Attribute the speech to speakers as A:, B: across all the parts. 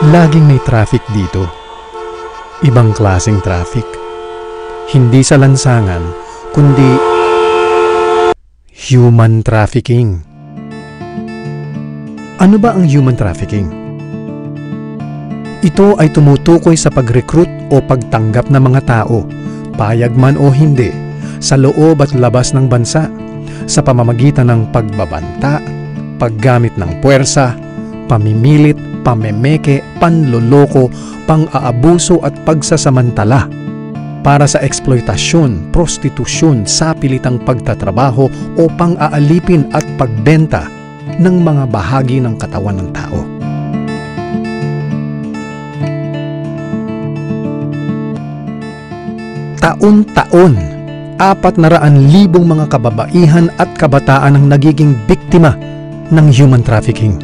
A: Laging may traffic dito. Ibang klaseng traffic. Hindi sa lansangan, kundi human trafficking. Ano ba ang human trafficking? Ito ay tumutukoy sa pag-recruit o pagtanggap ng mga tao, payag man o hindi, sa loob at labas ng bansa, sa pamamagitan ng pagbabanta, paggamit ng puwersa, pamimilit, pamemeke, panloloko, pang-aabuso at pagsasamantala para sa eksploitasyon, prostitusyon, sapilitang pagtatrabaho o pang-aalipin at pagbenta ng mga bahagi ng katawan ng tao. Taon-taon, 400,000 mga kababaihan at kabataan ang nagiging biktima ng human trafficking.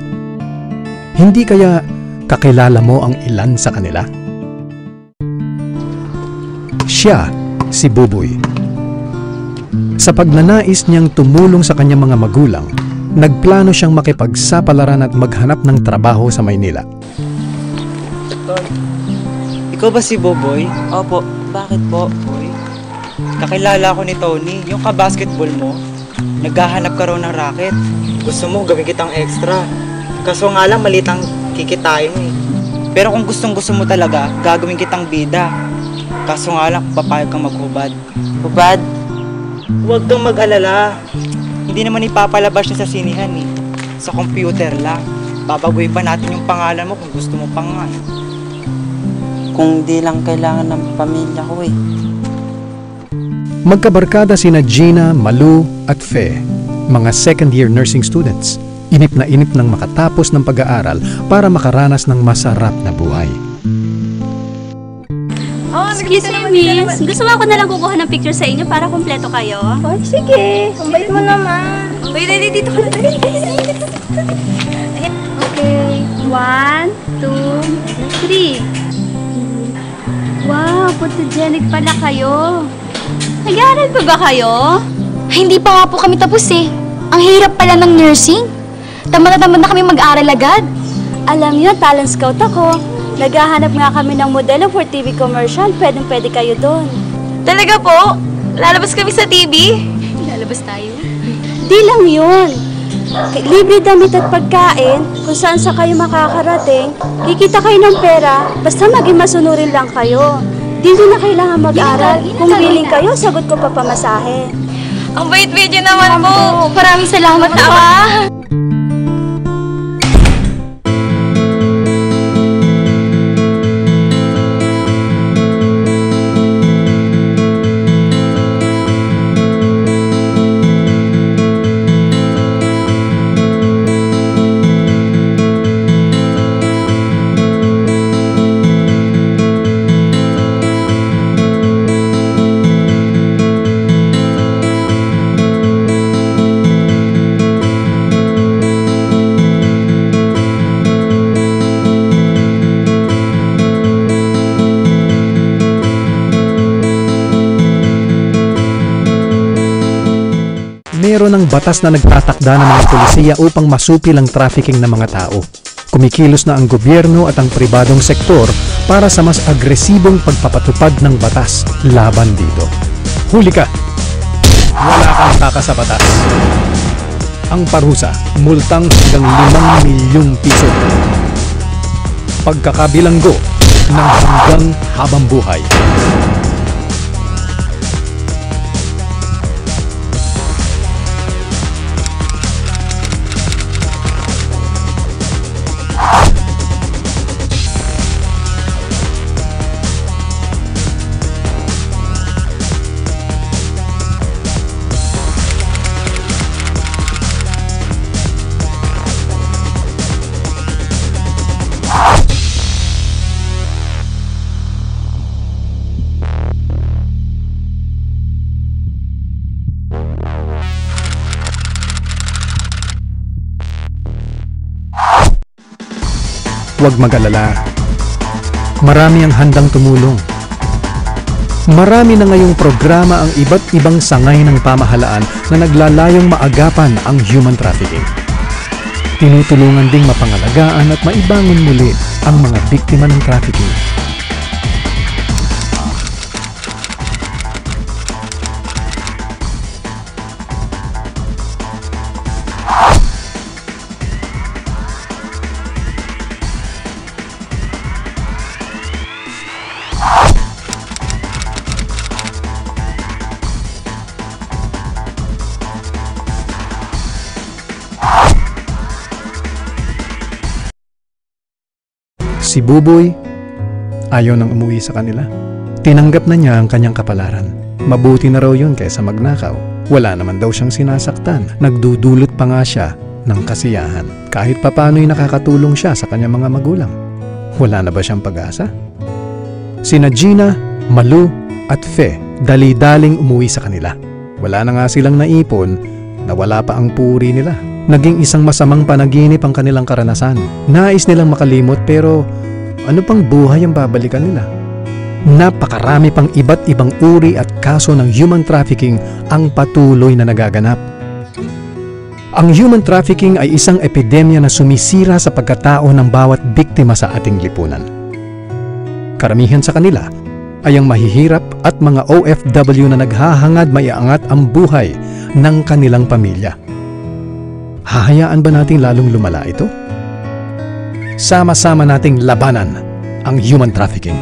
A: Hindi kaya kakilala mo ang ilan sa kanila? Siya, si Buboy. Sa pagnanais niyang tumulong sa kanyang mga magulang, nagplano siyang makipagsapalaran at maghanap ng trabaho sa Maynila.
B: Ikaw ba si Buboy? Opo. Bakit po, boy? Kakilala ko ni Tony, yung ka-basketball mo. Naghahanap ka raw ng racket. Gusto mo gawin kitang extra. Kaso nga lang malitang kikitain mo eh. Pero kung gustong-gusto mo talaga, gagawin kitang bida. Kaso nga lang papayag kang maghubad. Hubad? Huwag kang mag-alala. Hindi naman ipapalabas niya sa sinihan eh. Sa computer lang. Babaguhin pa natin yung pangalan mo kung gusto mo pang nga eh. Kung di lang kailangan ng pamilya ko eh.
A: Magkabarkada sina Gina, Malu at Fe, mga second-year nursing students. Inip na inip ng makatapos ng pag-aaral para makaranas ng masarap na buhay.
C: Excuse me, miss. Gusto mo ako nalang kukuha ng picture sa inyo para kumpleto kayo?
D: Oh, sige. Ang bait mo naman.
C: Wait, dito ka na. Okay. 1, 2, 3. Wow, photogenic pala kayo. Nag-aaral pa ba kayo?
D: Hindi pa nga po kami tapos eh. Ang hirap pala ng nursing. Tamad na kami mag-aral agad.
C: Alam niyo, talent scout ako. Naghahanap nga kami ng modelo for TV commercial. Pwede kayo doon.
D: Talaga po? Lalabas kami sa TV?
C: Lalabas tayo? Di lang yun. Libre damit at pagkain, kung saan sa kayo makakarating, kikita kayo ng pera, basta maging masunurin lang kayo. Di na kailangan mag-aral. Kung billing kayo, sagot ko pa pamasahe.
D: Ang bait-bait niyo naman po. Maraming salamat na pa.
A: Meron ng batas na nagtatakda ng mga polisiya upang masupil ang trafficking ng mga tao. Kumikilos na ang gobyerno at ang pribadong sektor para sa mas agresibong pagpapatupad ng batas laban dito. Huli ka! Wala kang taka sa batas. Ang parusa, multang hanggang 5 milyong piso. Pagkakabilanggo ng hanggang habang buhay. Huwag mag-alala. Marami ang handang tumulong. Marami na ngayong programa ang iba't ibang sangay ng pamahalaan na naglalayong maagapan ang human trafficking. Tinutulungan ding mapangalagaan at maibangon muli ang mga biktima ng trafficking. Si Buboy, ayaw nang umuwi sa kanila. Tinanggap na niya ang kanyang kapalaran. Mabuti na raw yun kaysa magnakaw. Wala naman daw siyang sinasaktan. Nagdudulot pa nga siya ng kasiyahan. Kahit papano'y nakakatulong siya sa kanyang mga magulang. Wala na ba siyang pag-asa? Sina Gina, Malu at Fe dali-daling umuwi sa kanila. Wala na nga silang naipon na wala pa ang puri nila. Naging isang masamang panaginip ang kanilang karanasan. Nais nilang makalimot pero ano pang buhay ang babalikan nila? Napakarami pang iba't ibang uri at kaso ng human trafficking ang patuloy na nagaganap. Ang human trafficking ay isang epidemya na sumisira sa pagkatao ng bawat biktima sa ating lipunan. Karamihan sa kanila ay ang mahihirap at mga OFW na naghahangad maiangat ang buhay ng kanilang pamilya. Hahayaan ba nating lalong lumala ito? Sama-sama nating labanan ang human trafficking.